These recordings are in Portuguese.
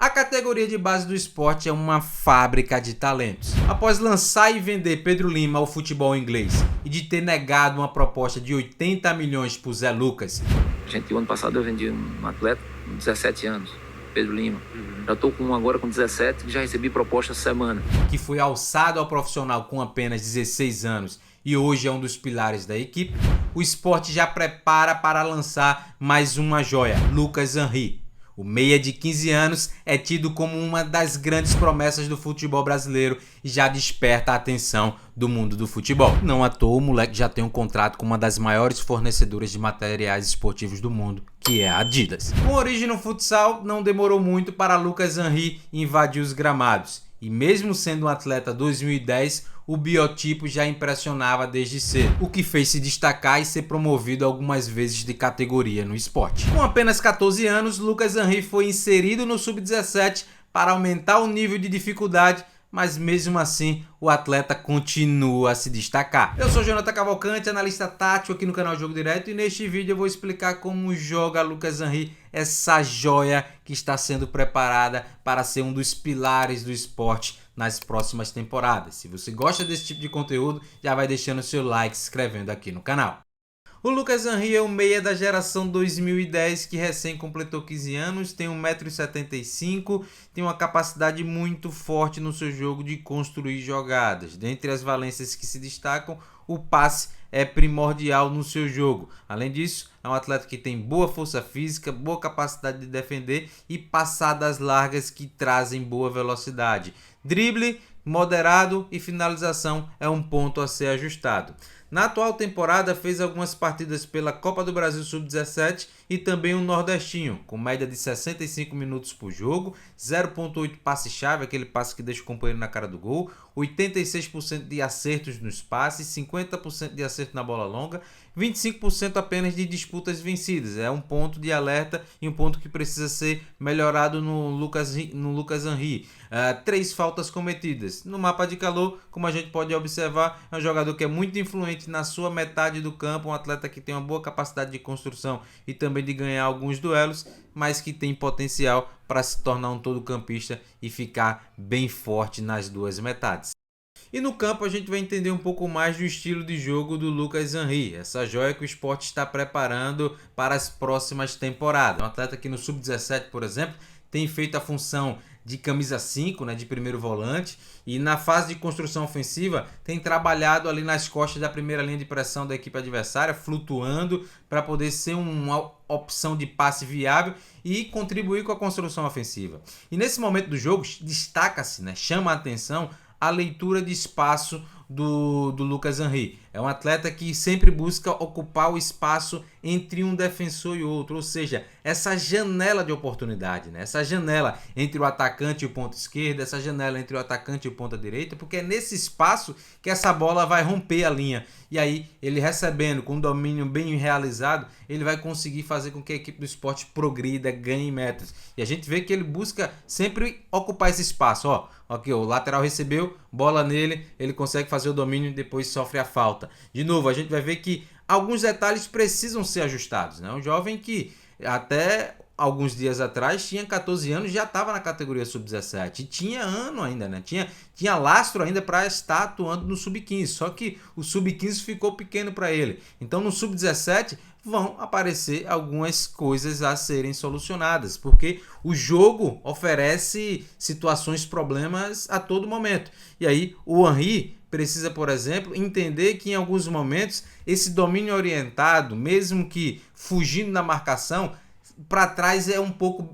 A categoria de base do esporte é uma fábrica de talentos. Após lançar e vender Pedro Lima ao futebol inglês e de ter negado uma proposta de 80 milhões por Zé Lucas. O ano passado eu vendi um atleta com 17 anos, Pedro Lima. Já estou com um agora com 17 e já recebi proposta essa semana. Que foi alçado ao profissional com apenas 16 anos e hoje é um dos pilares da equipe. O esporte já prepara para lançar mais uma joia, Lucas Henry. O meia de 15 anos é tido como uma das grandes promessas do futebol brasileiro e já desperta a atenção do mundo do futebol. Não à toa, o moleque já tem um contrato com uma das maiores fornecedoras de materiais esportivos do mundo, que é a Adidas. Com origem no futsal, não demorou muito para Lucas Henry invadir os gramados. E mesmo sendo um atleta 2010, o biotipo já impressionava desde cedo, o que fez se destacar e ser promovido algumas vezes de categoria no esporte. Com apenas 14 anos, Lucas Henry foi inserido no Sub-17 para aumentar o nível de dificuldade, mas mesmo assim o atleta continua a se destacar. Eu sou Jonathan Cavalcante, analista tático aqui no canal Jogo Direto, e neste vídeo eu vou explicar como joga Lucas Henry, essa joia que está sendo preparada para ser um dos pilares do esporte nas próximas temporadas. Se você gosta desse tipo de conteúdo, já vai deixando seu like e se inscrevendo aqui no canal. O Lucas Henry é o meia da geração 2010 que recém completou 15 anos, tem 1,75 m, tem uma capacidade muito forte no seu jogo de construir jogadas. Dentre as valências que se destacam, o passe é primordial no seu jogo. Além disso, é um atleta que tem boa força física, boa capacidade de defender e passadas largas que trazem boa velocidade. Drible moderado e finalização é um ponto a ser ajustado. Na atual temporada fez algumas partidas pela Copa do Brasil Sub-17 e também o Nordestinho, com média de 65 minutos por jogo, 0,8 passe-chave, aquele passe que deixa o companheiro na cara do gol, 86% de acertos nos passes, 50% de acerto na bola longa, 25% apenas de disputas vencidas. É um ponto de alerta e um ponto que precisa ser melhorado no Lucas Henry. 3 faltas cometidas. No mapa de calor, como a gente pode observar, é um jogador que é muito influente na sua metade do campo, um atleta que tem uma boa capacidade de construção e também de ganhar alguns duelos, mas que tem potencial para se tornar um todo-campista e ficar bem forte nas duas metades. E no campo a gente vai entender um pouco mais do estilo de jogo do Lucas Henry, essa joia que o esporte está preparando para as próximas temporadas. Um atleta que no Sub-17, por exemplo, tem feito a função de camisa 5, né, de primeiro volante, e na fase de construção ofensiva tem trabalhado ali nas costas da primeira linha de pressão da equipe adversária, flutuando para poder ser uma opção de passe viável e contribuir com a construção ofensiva. E nesse momento do jogo destaca-se, né, chama a atenção a leitura de espaço do Lucas Henry. É um atleta que sempre busca ocupar o espaço entre um defensor e outro, ou seja, essa janela de oportunidade, né? Essa janela entre o atacante e o ponta esquerda, essa janela entre o atacante e o ponta direita, porque é nesse espaço que essa bola vai romper a linha. E aí, ele recebendo com um domínio bem realizado, ele vai conseguir fazer com que a equipe do esporte progrida, ganhe metros. E a gente vê que ele busca sempre ocupar esse espaço. Ó, aqui, ó, o lateral recebeu, bola nele, ele consegue fazer o domínio e depois sofre a falta. De novo, a gente vai ver que alguns detalhes precisam ser ajustados, né? Um jovem que até alguns dias atrás tinha 14 anos, já estava na categoria Sub-17 e tinha ano ainda, né? Tinha lastro ainda para estar atuando no Sub-15, só que o Sub-15 ficou pequeno para ele. Então no Sub-17 vão aparecer algumas coisas a serem solucionadas, porque o jogo oferece situações, problemas a todo momento. E aí o Henry precisa, por exemplo, entender que em alguns momentos esse domínio orientado, mesmo que fugindo da marcação, para trás é um pouco,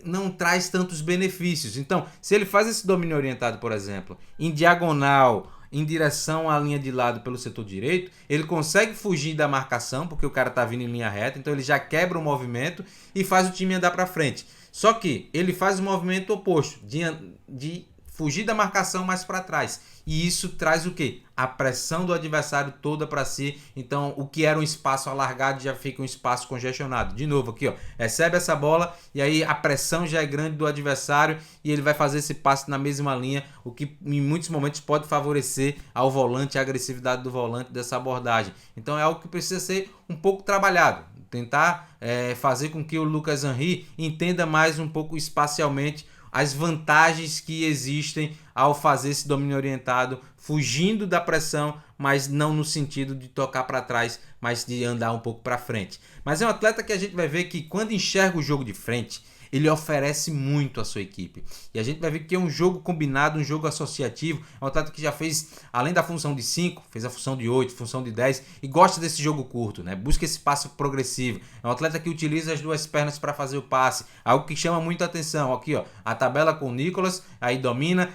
não traz tantos benefícios. Então, se ele faz esse domínio orientado, por exemplo, em diagonal, em direção à linha de lado pelo setor direito, ele consegue fugir da marcação, porque o cara está vindo em linha reta, então ele já quebra o movimento e faz o time andar para frente. Só que ele faz o movimento oposto, de fugir da marcação mais para trás. E isso traz o quê? A pressão do adversário toda para si. Então, o que era um espaço alargado já fica um espaço congestionado. De novo aqui, ó, recebe essa bola e aí a pressão já é grande do adversário e ele vai fazer esse passe na mesma linha, o que em muitos momentos pode favorecer ao volante, a agressividade do volante dessa abordagem. Então, é algo que precisa ser um pouco trabalhado. Tentar fazer com que o Lucas Henry entenda mais um pouco espacialmente as vantagens que existem ao fazer esse domínio orientado, fugindo da pressão, mas não no sentido de tocar para trás, mas de andar um pouco para frente. Mas é um atleta que a gente vai ver que quando enxerga o jogo de frente, ele oferece muito à sua equipe. E a gente vai ver que é um jogo combinado, um jogo associativo. É um atleta que já fez, além da função de 5, fez a função de 8, função de 10 e gosta desse jogo curto, né? Busca esse passe progressivo. É um atleta que utiliza as duas pernas para fazer o passe. Algo que chama muita atenção. Aqui, ó, a tabela com o Nicolas, aí domina,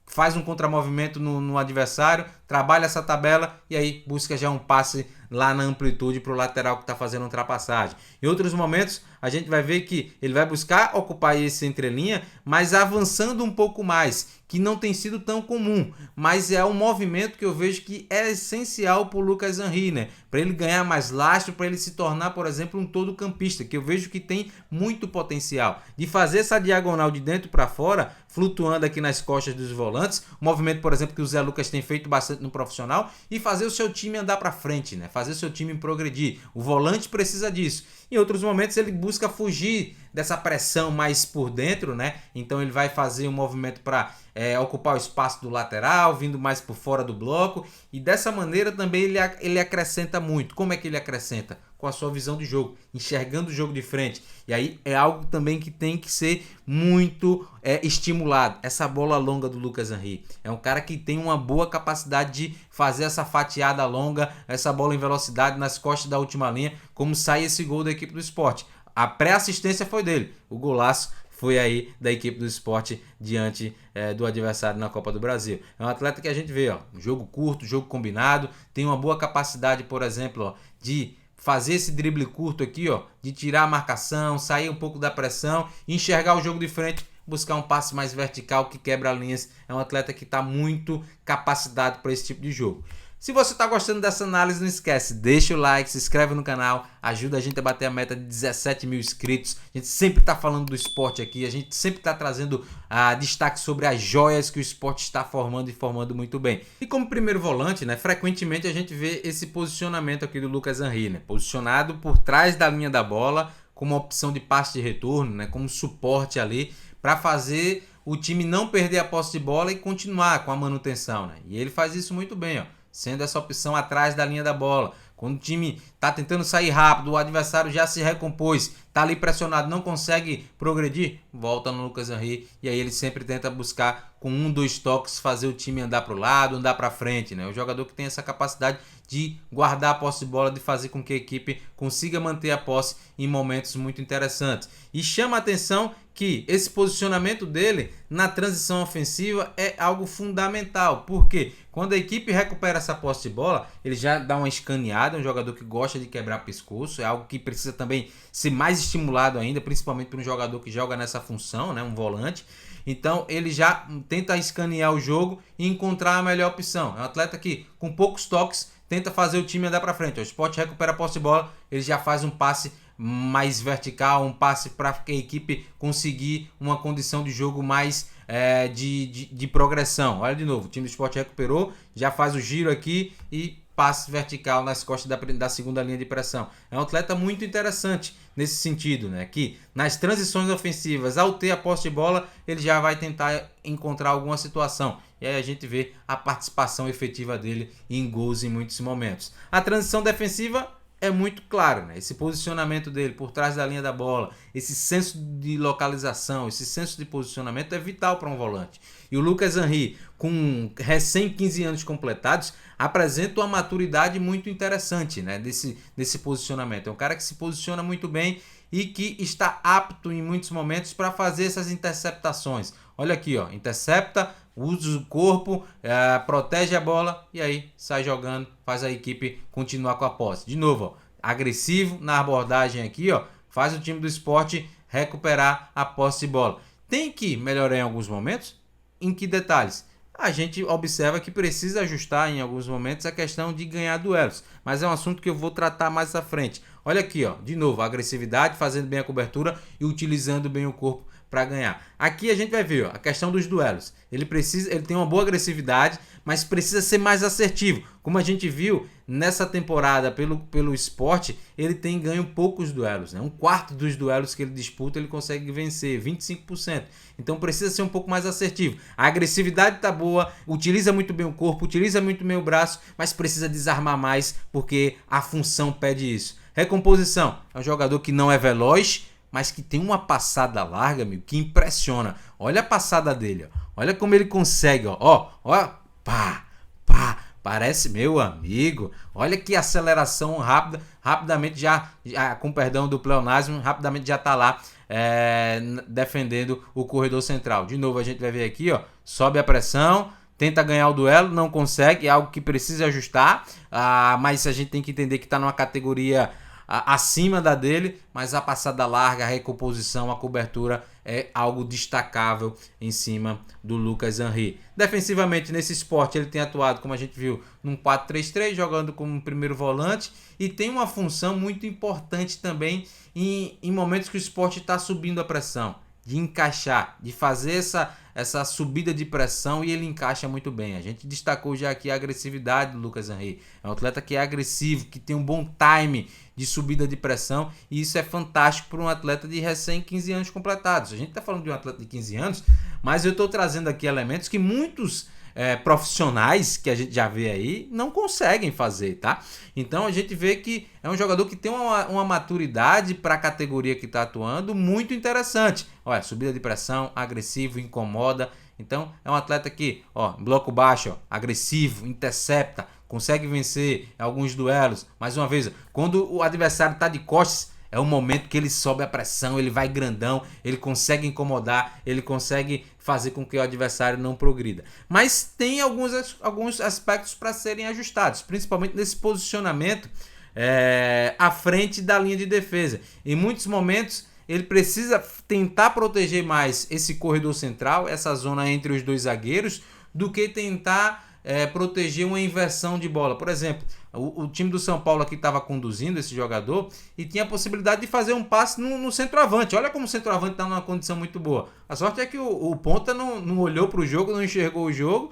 faz um contramovimento no adversário, trabalha essa tabela e aí busca já um passe lá na amplitude para o lateral que está fazendo ultrapassagem. Em outros momentos, a gente vai ver que ele vai buscar ocupar esse entrelinha, mas avançando um pouco mais, que não tem sido tão comum, mas é um movimento que eu vejo que é essencial para o Lucas Henry, né? Para ele ganhar mais lastro, para ele se tornar, por exemplo, um todo campista, que eu vejo que tem muito potencial de fazer essa diagonal de dentro para fora, flutuando aqui nas costas dos volantes, um movimento, por exemplo, que o Zé Lucas tem feito bastante no profissional, e fazer o seu time andar para frente, né? Fazer o seu time progredir. O volante precisa disso. Em outros momentos ele busca fugir dessa pressão mais por dentro, né? Então ele vai fazer um movimento para ocupar o espaço do lateral, vindo mais por fora do bloco, e dessa maneira também ele acrescenta muito. Como é que ele acrescenta? Com a sua visão de jogo, enxergando o jogo de frente. E aí é algo também que tem que ser muito estimulado. Essa bola longa do Lucas Henry. É um cara que tem uma boa capacidade de fazer essa fatiada longa, essa bola em velocidade nas costas da última linha, como sai esse gol da equipe do Sport. A pré-assistência foi dele. O golaço foi aí da equipe do Sport diante do adversário na Copa do Brasil. É um atleta que a gente vê, ó, jogo curto, jogo combinado, tem uma boa capacidade, por exemplo, ó, de fazer esse drible curto aqui, ó, de tirar a marcação, sair um pouco da pressão, enxergar o jogo de frente, buscar um passe mais vertical que quebra linhas. É um atleta que está muito capacitado para esse tipo de jogo. Se você está gostando dessa análise, não esquece, deixa o like, se inscreve no canal, ajuda a gente a bater a meta de 17 mil inscritos. A gente sempre está falando do esporte aqui, a gente sempre está trazendo destaque sobre as joias que o esporte está formando e formando muito bem. E como primeiro volante, né, frequentemente a gente vê esse posicionamento aqui do Lucas Henry, né, posicionado por trás da linha da bola, como uma opção de passe de retorno, né, como suporte ali, para fazer o time não perder a posse de bola e continuar com a manutenção, né? E ele faz isso muito bem, ó, sendo essa opção atrás da linha da bola. Quando o time está tentando sair rápido, o adversário já se recompôs, está ali pressionado, não consegue progredir, volta no Lucas Henry e aí ele sempre tenta buscar com 1, 2 toques fazer o time andar para o lado, andar para frente, né? O jogador que tem essa capacidade de guardar a posse de bola, de fazer com que a equipe consiga manter a posse em momentos muito interessantes. E chama a atenção que esse posicionamento dele na transição ofensiva é algo fundamental, porque quando a equipe recupera essa posse de bola, ele já dá uma escaneada, é um jogador que gosta de quebrar pescoço, é algo que precisa também ser mais estimulado ainda, principalmente para um jogador que joga nessa função, né, um volante. Então ele já tenta escanear o jogo e encontrar a melhor opção. É um atleta que com poucos toques tenta fazer o time andar para frente. O Sport recupera a posse de bola, ele já faz um passe mais vertical, um passe para que a equipe conseguir uma condição de jogo mais de progressão. Olha de novo, o time do Sport recuperou, já faz o giro aqui e passe vertical nas costas da segunda linha de pressão. É um atleta muito interessante nesse sentido, né? Que nas transições ofensivas, ao ter a posse de bola, ele já vai tentar encontrar alguma situação. E aí a gente vê a participação efetiva dele em gols em muitos momentos. A transição defensiva é muito claro, né? Esse posicionamento dele por trás da linha da bola, esse senso de localização, esse senso de posicionamento é vital para um volante. E o Lucas Henry, com recém 15 anos completados, apresenta uma maturidade muito interessante, né? desse posicionamento. É um cara que se posiciona muito bem e que está apto em muitos momentos para fazer essas interceptações. Olha aqui, ó, intercepta, usa o corpo, protege a bola e aí sai jogando, faz a equipe continuar com a posse. De novo, ó, agressivo na abordagem aqui, ó, faz o time do Sport recuperar a posse de bola. Tem que melhorar em alguns momentos? Em que detalhes? A gente observa que precisa ajustar em alguns momentos a questão de ganhar duelos, mas é um assunto que eu vou tratar mais à frente. Olha aqui, ó, de novo, a agressividade, fazendo bem a cobertura e utilizando bem o corpo para ganhar. Aqui a gente vai ver, ó, a questão dos duelos. Ele tem uma boa agressividade, mas precisa ser mais assertivo. Como a gente viu nessa temporada pelo Sport, ele tem ganho poucos duelos, né? 1/4 dos duelos que ele disputa ele consegue vencer, 25%. Então precisa ser um pouco mais assertivo. A agressividade tá boa, utiliza muito bem o corpo, utiliza muito bem o braço, mas precisa desarmar mais porque a função pede isso. Recomposição, é um jogador que não é veloz, mas que tem uma passada larga, amigo, que impressiona. Olha a passada dele, ó. Olha como ele consegue, ó, pá, parece meu amigo. Olha que aceleração rápida, rapidamente já com perdão do pleonasmo, rapidamente já tá lá defendendo o corredor central. De novo a gente vai ver aqui, ó, sobe a pressão, tenta ganhar o duelo, não consegue, é algo que precisa ajustar, mas a gente tem que entender que tá numa categoria acima da dele, mas a passada larga, a recomposição, a cobertura é algo destacável em cima do Lucas Henry. Defensivamente, nesse esporte, ele tem atuado, como a gente viu, num 4-3-3, jogando como primeiro volante, e tem uma função muito importante também em momentos que o esporte está subindo a pressão, de encaixar, de fazer essa subida de pressão, e ele encaixa muito bem. A gente destacou já aqui a agressividade do Lucas Henry. É um atleta que é agressivo, que tem um bom time de subida de pressão, e isso é fantástico para um atleta de recém 15 anos completados. A gente está falando de um atleta de 15 anos, mas eu estou trazendo aqui elementos que muitos profissionais que a gente já vê aí não conseguem fazer, tá? Então a gente vê que é um jogador que tem uma maturidade para a categoria que está atuando muito interessante. Olha, subida de pressão, agressivo, incomoda. Então é um atleta que, ó, bloco baixo, ó, agressivo, intercepta, consegue vencer alguns duelos. Mais uma vez, quando o adversário está de costas, é o momento que ele sobe a pressão, ele vai grandão, ele consegue incomodar, ele consegue fazer com que o adversário não progrida. Mas tem alguns aspectos para serem ajustados, principalmente nesse posicionamento à frente da linha de defesa. Em muitos momentos ele precisa tentar proteger mais esse corredor central, essa zona entre os dois zagueiros, do que tentar proteger uma inversão de bola. Por exemplo, o time do São Paulo aqui estava conduzindo esse jogador e tinha a possibilidade de fazer um passe no centroavante. Olha como o centroavante está numa condição muito boa. A sorte é que o ponta não olhou para o jogo, não enxergou o jogo,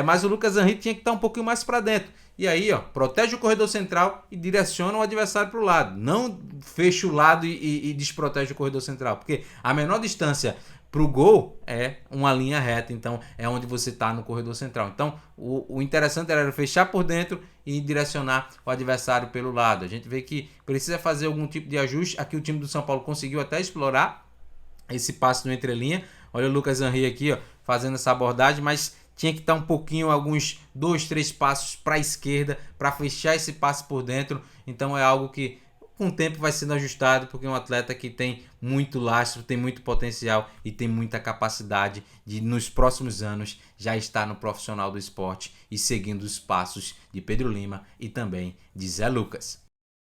mas o Lucas Henry tinha que estar um pouquinho mais para dentro. E aí, ó, protege o corredor central e direciona o adversário para o lado. Não fecha o lado e desprotege o corredor central, porque a menor distância para o gol é uma linha reta, então é onde você está no corredor central. Então o interessante era fechar por dentro e direcionar o adversário pelo lado. A gente vê que precisa fazer algum tipo de ajuste. Aqui o time do São Paulo conseguiu até explorar esse passe no entrelinha. Olha o Lucas Henry aqui, ó, fazendo essa abordagem, mas tinha que estar um pouquinho, alguns 2, 3 passos para a esquerda para fechar esse passe por dentro. Então é algo que com o tempo vai sendo ajustado, porque é um atleta que tem muito lastro, tem muito potencial e tem muita capacidade de, nos próximos anos, já estar no profissional do esporte e seguindo os passos de Pedro Lima e também de Zé Lucas.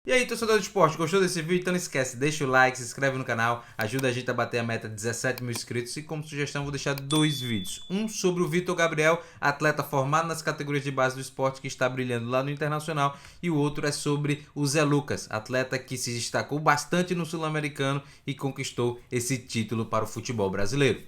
E aí, torcedor do esporte, gostou desse vídeo? Então não esquece, deixa o like, se inscreve no canal, ajuda a gente a bater a meta de 17 mil inscritos. E como sugestão, vou deixar 2 vídeos. Um sobre o Vitor Gabriel, atleta formado nas categorias de base do esporte que está brilhando lá no Internacional. E o outro é sobre o Zé Lucas, atleta que se destacou bastante no Sul-Americano e conquistou esse título para o futebol brasileiro.